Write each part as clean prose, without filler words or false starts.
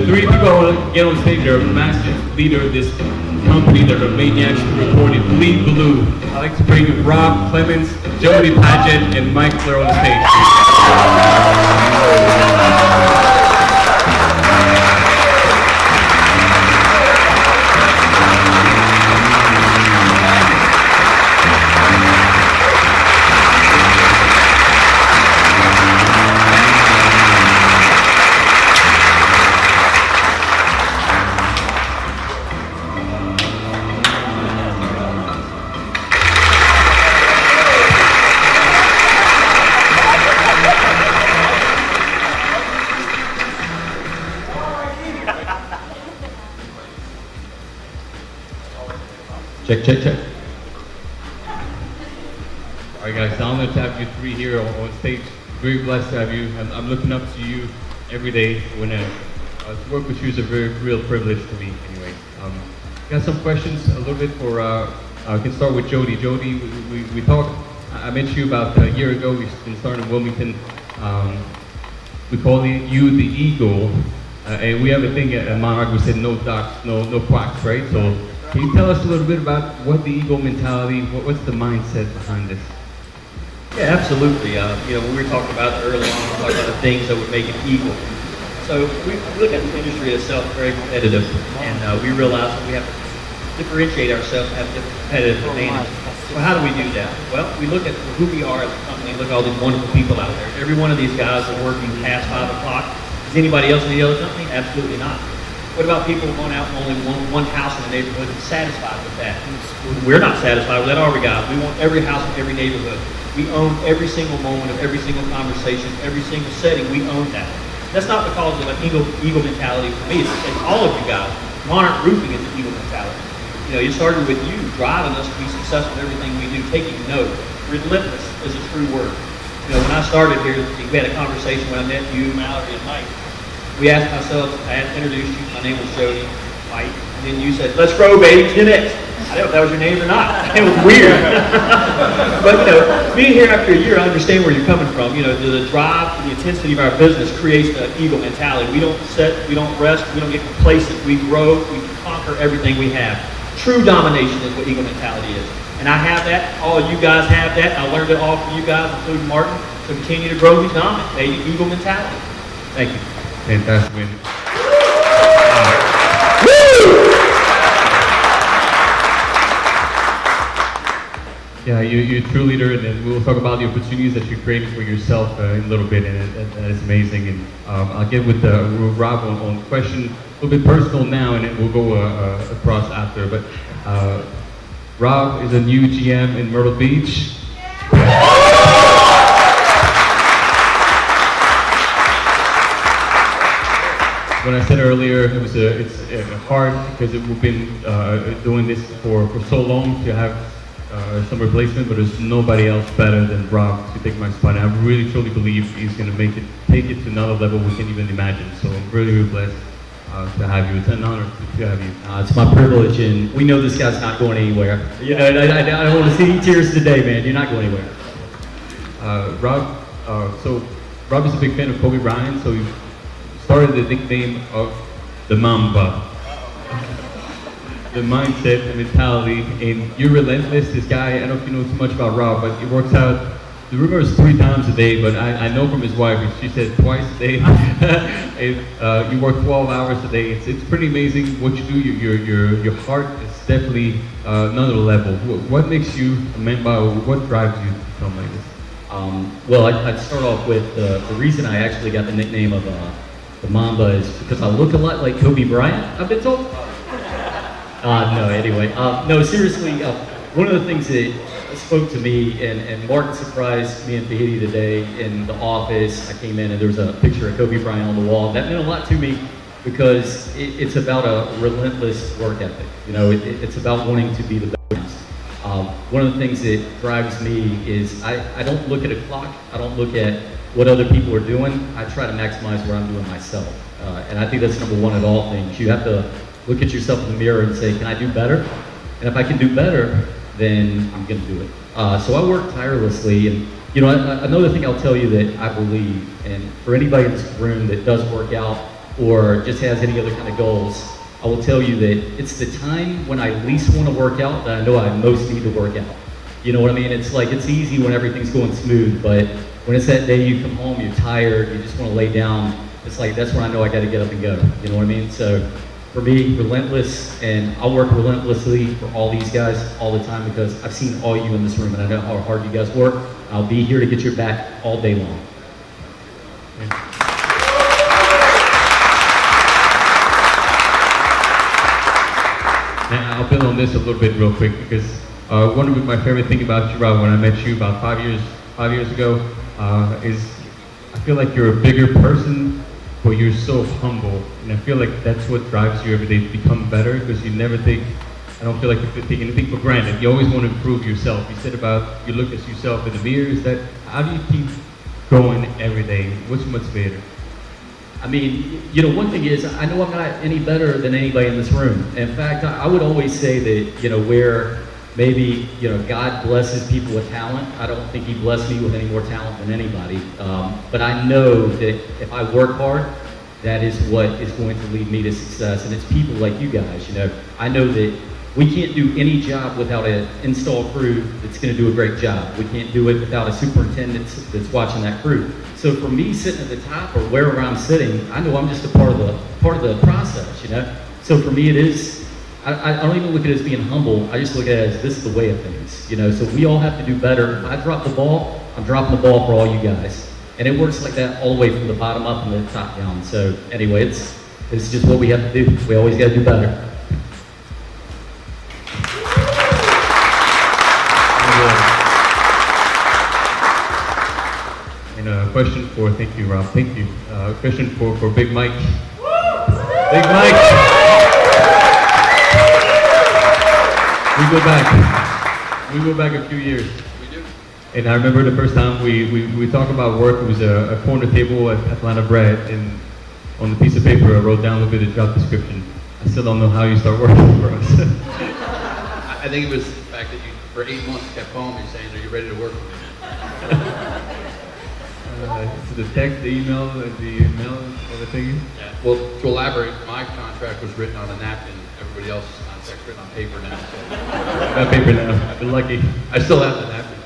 The three people I want to get on stage are a massive leader of this company that are maniacs who recorded Bleed Blue. I'd like to bring Rob Clemens, Jody Paget, and Mike Blair on stage. Check. All right, guys, honored to have you three here on stage. Very blessed to have you. I'm looking up to you every day. When to work with you is a very real privilege to me. Anyway, got some questions a little bit for. I can start with Jody. Jody, we talked. I met you about a year ago. We've been starting in Wilmington. We call you the Eagle, and we have a thing at Monarch. We said no ducks, no quacks, right? So. Can you tell us a little bit about what the Eagle mentality, what's the mindset behind this? Yeah, absolutely. When we were talking about it early on, we talked about the things that would make an Eagle. So we look at the industry itself very competitive, and we realize that we have to differentiate ourselves and have a competitive advantage. Well, how do we do that? Well, we look at who we are as a company, look at all these wonderful people out there. Every one of these guys are working past 5 o'clock. Is anybody else in the other company? Absolutely not. What about people going out and only one house in the neighborhood and satisfied with that? We're not satisfied with that, are we, guys? We want every house in every neighborhood. We own every single moment of every single conversation, every single setting. We own that. That's not because of an eagle mentality for me. It's all of you guys. Monarch Roofing is an eagle mentality. It started with you driving us to be successful in everything we do, taking note. Relentless is a true word. When I started here, we had a conversation when I met you, Mallory, and Mike. We asked ourselves, I introduced you, my name was Jody, Mike, and then you said, let's grow, baby, 10X. I don't know if that was your name or not. It was weird. But, being here after a year, I understand where you're coming from. The drive, the intensity of our business creates the eagle mentality. We don't sit, we don't rest, we don't get complacent, we grow, we conquer everything we have. True domination is what eagle mentality is. And I have that, all of you guys have that. I learned it all from you guys, including Martin, to continue to grow, be dominant, baby, eagle mentality. Thank you. Fantastic win. Yeah, you're a true leader, and then we'll talk about the opportunities that you're creating for yourself in a little bit, and that is amazing. And I'll get with Rob on the question a little bit personal now, and then we'll go across after. But Rob is a new GM in Myrtle Beach. When I said earlier, it's hard because we've been doing this for so long to have some replacement, but there's nobody else better than Rob to take my spot. And I really truly believe he's going to take it to another level we can't even imagine. So I'm really blessed to have you. It's an honor to have you. It's my privilege, and we know this guy's not going anywhere. I don't want to see any tears today, man. You're not going anywhere. Rob, so Rob is a big fan of Kobe Bryant, so he started the nickname of the Mamba. The mindset, the mentality, and you're relentless. This guy, I don't know if you know too much about Rob, but he works out, the rumor is 3 times a day, but I know from his wife, she said twice a day. You work 12 hours a day. It's pretty amazing what you do. Your heart is definitely another level. What makes you a Mamba? What drives you to become like this? Well, I'd start off with the reason I actually got the nickname of the Mamba is because I look a lot like Kobe Bryant, I've been told. No, anyway. No, seriously, one of the things that spoke to me, and Martin surprised me and Fahidi today in the office. I came in and there was a picture of Kobe Bryant on the wall. That meant a lot to me because it's about a relentless work ethic. It's about wanting to be the best. One of the things that drives me is I don't look at a clock. I don't look at what other people are doing. I try to maximize what I'm doing myself. And I think that's number one at all things. You have to look at yourself in the mirror and say, can I do better? And if I can do better, then I'm going to do it. So I work tirelessly, and another thing I'll tell you that I believe, and for anybody in this room that does work out, or just has any other kind of goals, I will tell you that it's the time when I least want to work out that I know I most need to work out. You know what I mean? It's like, it's easy when everything's going smooth, but when it's that day you come home, you're tired, you just want to lay down, it's like, that's when I know I got to get up and go. You know what I mean? So for me, relentless, and I'll work relentlessly for all these guys all the time because I've seen all you in this room and I know how hard you guys work. I'll be here to get your back all day long. Now, I'll build on this a little bit real quick because one of my favorite things about you, Rob, when I met you about 5 years ago, is I feel like you're a bigger person, but you're so humble, and I feel like that's what drives you every day to become better because you never think. I don't feel like you take anything for granted. You always want to improve yourself. You said about you look at yourself in the mirror. Is that how do you keep going every day? What's your motivator? I mean, you know, one thing is, I know I'm not any better than anybody in this room. In fact, I would always say that, you know, where maybe, you know, God blesses people with talent, I don't think He blessed me with any more talent than anybody. But I know that if I work hard, that is what is going to lead me to success. And it's people like you guys, you know. I know that we can't do any job without an install crew that's going to do a great job. We can't do it without a superintendent that's watching that crew. So for me, sitting at the top or wherever I'm sitting, I know I'm just a part of the process, you know. So for me, it is. I don't even look at it as being humble. I just look at it as this is the way of things, you know. So we all have to do better. If I drop the ball, I'm dropping the ball for all you guys, and it works like that all the way from the bottom up and the top down. So anyway, it's just what we have to do. We always got to do better. And a question for, thank you, Rob, thank you. Question for Big Mike. Big Mike! We go back a few years. We do. And I remember the first time we talked about work, it was a corner table at Atlanta Bread, and on the piece of paper I wrote down a little bit of job description. I still don't know how you start working for us. I think it was the fact that you, for 8 months, kept calling me saying, "Are you ready to work for me?" So the text, the email, everything. Yeah. Well, to elaborate, my contract was written on a napkin. Everybody else's contract's written on paper now. So. Got paper now. I've been lucky. I still have the napkin.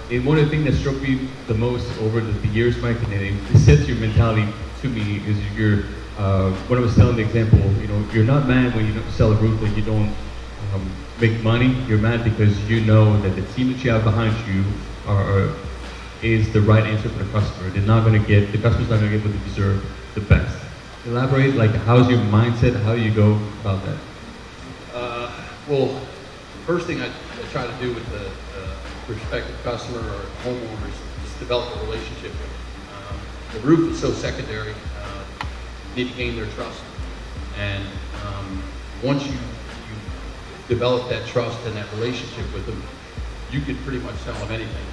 And one of the things that struck me the most over the years, Mike, and it sets your mentality to me is when I was telling the example, you know, you're not mad when you don't sell a roof that you don't make money. You're mad because you know that the team that you have behind you is the right answer for the customer. The customer's not going to get what they deserve, the best. Elaborate, like, how's your mindset? How do you go about that? Well, the first thing I try to do with the prospective customer or homeowners is develop a relationship with them. The roof is so secondary. You need to gain their trust. And once you develop that trust and that relationship with them, you can pretty much sell them anything.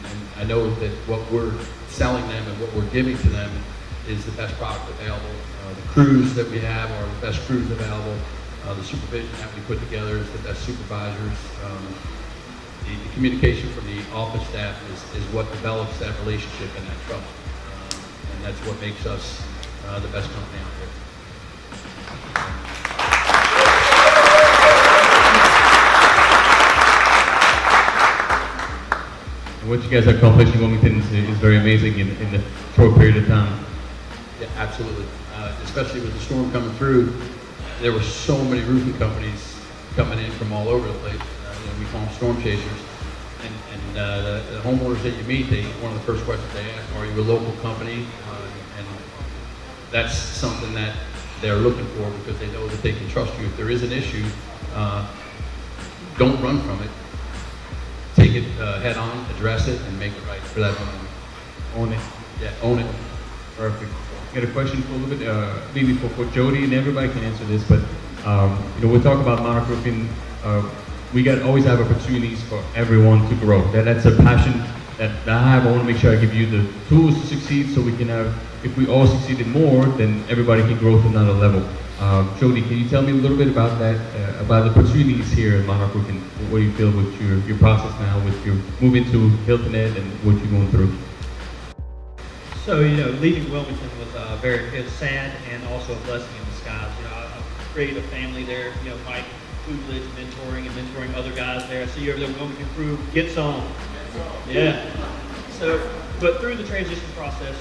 And I know that what we're selling them and what we're giving to them is the best product available. The crews that we have are the best crews available. The supervision that we put together is the best supervisors. The communication from the office staff is what develops that relationship and that trust. And that's what makes us the best company out there. And what you guys are accomplishing in Wilmington is very amazing in the short period of time. Yeah, absolutely. Especially with the storm coming through, there were so many roofing companies coming in from all over the place. We call them storm chasers. And the homeowners that you meet, one of the first questions they ask, are you a local company? And that's something that they're looking for because they know that they can trust you. If there is an issue, don't run from it. Take it head on, address it, and make it right for that homeowner. Own it. Yeah, own it. Perfect. I got a question for a little bit, maybe for Jody, and everybody can answer this, but we'll talk about Monarch Roofing. We always have opportunities for everyone to grow. That's a passion that I have. I want to make sure I give you the tools to succeed so we can have, if we all succeeded more, then everybody can grow to another level. Jody, can you tell me a little bit about that, about the opportunities here at Monarch Roofing? What do you feel with your process now, with your moving to Hilton Ed and what you're going through? So, leaving Wilmington was it was sad and also a blessing in disguise. I created a family there. Mike Coolidge mentoring other guys there. I see you over there, Wilmington crew. Get some. Yeah. So, but through the transition process,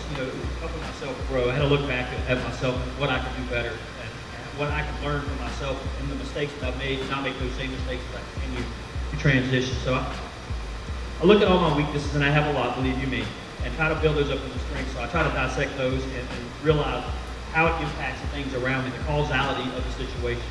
helping myself grow, I had to look back at myself and what I could do better and what I could learn from myself and the mistakes that I've made, and not make those same mistakes as I continue to transition. So I look at all my weaknesses, and I have a lot, believe you me, and try to build those up into strengths. So I try to dissect those and realize how it impacts the things around me, the causality of the situation.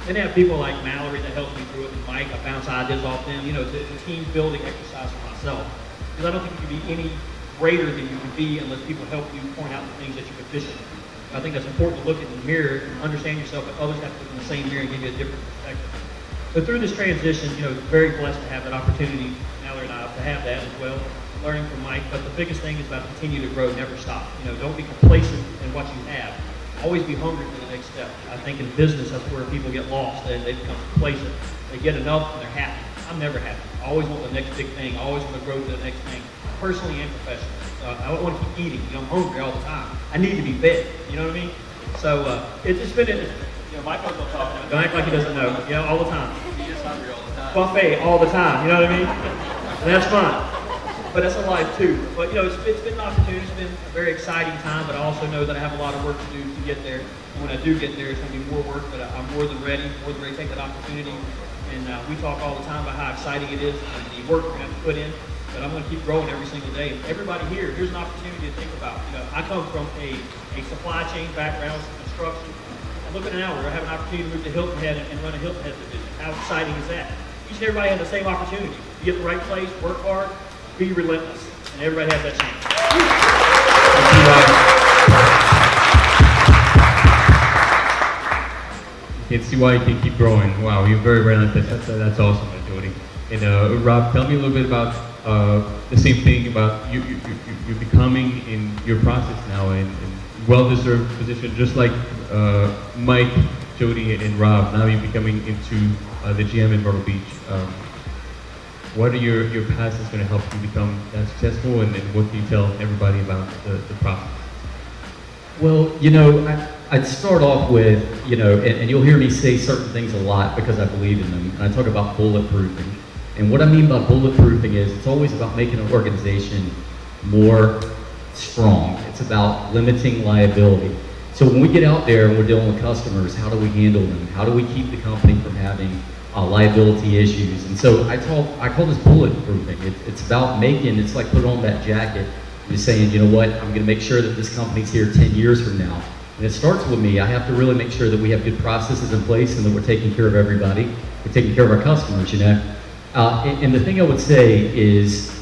Then I have people like Mallory that helps me through it, and Mike, I bounce ideas off them. It's a team building exercise for myself. Because I don't think you can be any greater than you can be unless people help you point out the things that you're deficient in. I think that's important to look in the mirror and understand yourself, but others have to look in the same mirror and give you a different perspective. So through this transition, very blessed to have that opportunity, Mallory and I, to have that as well, learning from Mike. But the biggest thing is about continue to grow, never stop. Don't be complacent in what you have. Always be hungry for the next step. I think in business, that's where people get lost and they become complacent. They get enough and they're happy. I'm never happy. I always want the next big thing. I always want to grow to the next thing, personally and professionally. I don't want to keep eating. I'm hungry all the time. I need to be fed. You know what I mean? So it's been, Michael's not talking. Don't act like he doesn't know. All the time. He is hungry all the time. Buffet all the time. You know what I mean? And that's fun. But that's a life too. But it's been an opportunity. It's been a very exciting time. But I also know that I have a lot of work to do to get there. And when I do get there, it's going to be more work. But I'm more than ready to take that opportunity. And we talk all the time about how exciting it is and the work we're going to have to put in. But I'm going to keep growing every single day. And everybody here's an opportunity to think about. I come from a supply chain background, construction. And look at it now, we're going to have an opportunity to move to Hilton Head and run a Hilton Head division. How exciting is that? Each and everybody has the same opportunity. You get the right place, work hard, be relentless. And everybody has that chance. You can see why you can keep growing. Wow, you're very relentless. That's awesome, Jody. And Rob, tell me a little bit about the same thing about you're becoming in your process now and well-deserved position, just like Mike, Jody, and Rob. Now you're becoming into the GM in Myrtle Beach. What are your paths that's going to help you become that successful, and what can you tell everybody about the process? Well, I'd start off with, and you'll hear me say certain things a lot because I believe in them. And I talk about bulletproofing. And what I mean by bulletproofing is it's always about making an organization more strong. It's about limiting liability. So when we get out there and we're dealing with customers, how do we handle them? How do we keep the company from having liability issues? And so I call this bulletproofing. It's about it's like putting on that jacket and just saying, you know what, I'm going to make sure that this company's here 10 years from now. And it starts with me. I have to really make sure that we have good processes in place and that we're taking care of everybody. We're taking care of our customers, And the thing I would say is,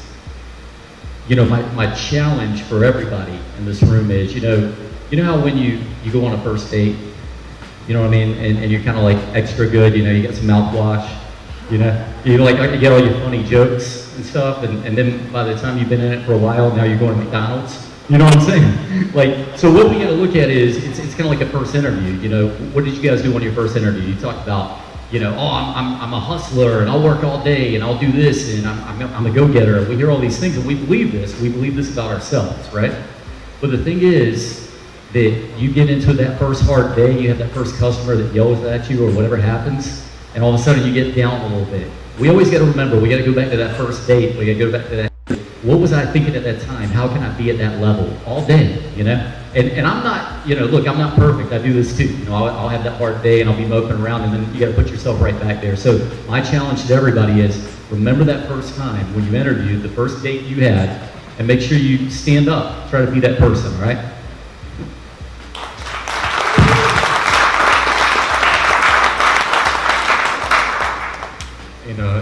my challenge for everybody in this room is, how when you go on a first date, you know what I mean, and you're kind of like extra good, you got some mouthwash, you get all your funny jokes and stuff, and then by the time you've been in it for a while, now you're going to McDonald's. You know what I'm saying? So what we got to look at is, it's kind of like a first interview. What did you guys do on your first interview? You talked about, I'm a hustler and I'll work all day and I'll do this and I'm a go-getter. We hear all these things and we believe this. We believe this about ourselves, right? But the thing is that you get into that first hard day, you have that first customer that yells at you or whatever happens, and all of a sudden you get down a little bit. We always got to remember, we got to go back to that first date. We got to go back to that. What was I thinking at that time? How can I be at that level all day, And I'm not, look, I'm not perfect. I do this too. I'll have that hard day and I'll be moping around, and then you got to put yourself right back there. So my challenge to everybody is remember that first time when you interviewed, the first date you had, and make sure you stand up. Try to be that person, right?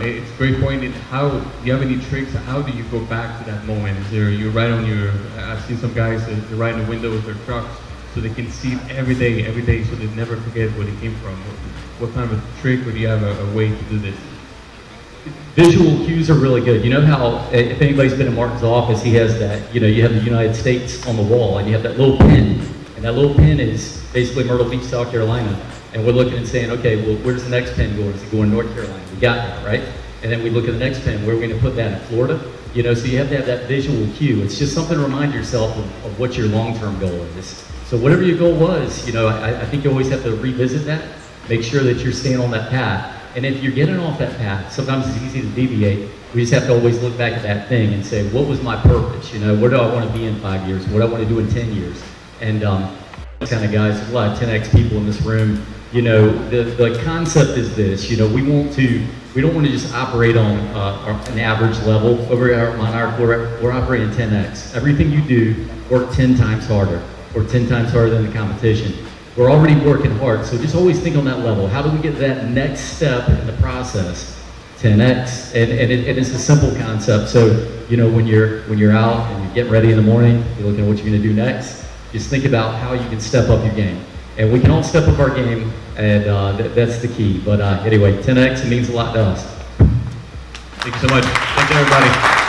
It's a great point. How do you have any tricks? How do you go back to that moment? You're right on I've seen some guys that they're right in the window with their trucks so they can see it every day, so they never forget where they came from. What kind of a trick, or do you have a way to do this? Visual cues are really good. You know how, if anybody's been in Martin's office, he has that, you have the United States on the wall, and you have that little pin, and that little pin is basically Myrtle Beach, South Carolina. And we're looking and saying, okay, well, where's the next pin going? Is it going North Carolina? We got that, right? And then we look at the next pin. Where are we going to put that? In Florida? You know, so you have to have that visual cue. It's just something to remind yourself of what your long-term goal is. So whatever your goal was, you know, I think you always have to revisit that, make sure that you're staying on that path. And if you're getting off that path, sometimes it's easy to deviate. We just have to always look back at that thing and say, what was my purpose? You know, where do I want to be in 5 years? What do I want to do in 10 years? And kind of guys, there's a lot of 10X people in this room. You know, the concept is this, you know, we don't want to just operate on an average level. Over at Monarch, we're operating 10X. Everything you do, work 10 times harder, or 10 times harder than the competition. We're already working hard, so just always think on that level. How do we get that next step in the process? 10X, and it's a simple concept. So, you know, when you're out and you're getting ready in the morning, you're looking at what you're going to do next. Just think about how you can step up your game. And we can all step up our game, and that's the key. But anyway, 10X, it means a lot to us. Thank you so much. Thanks, everybody.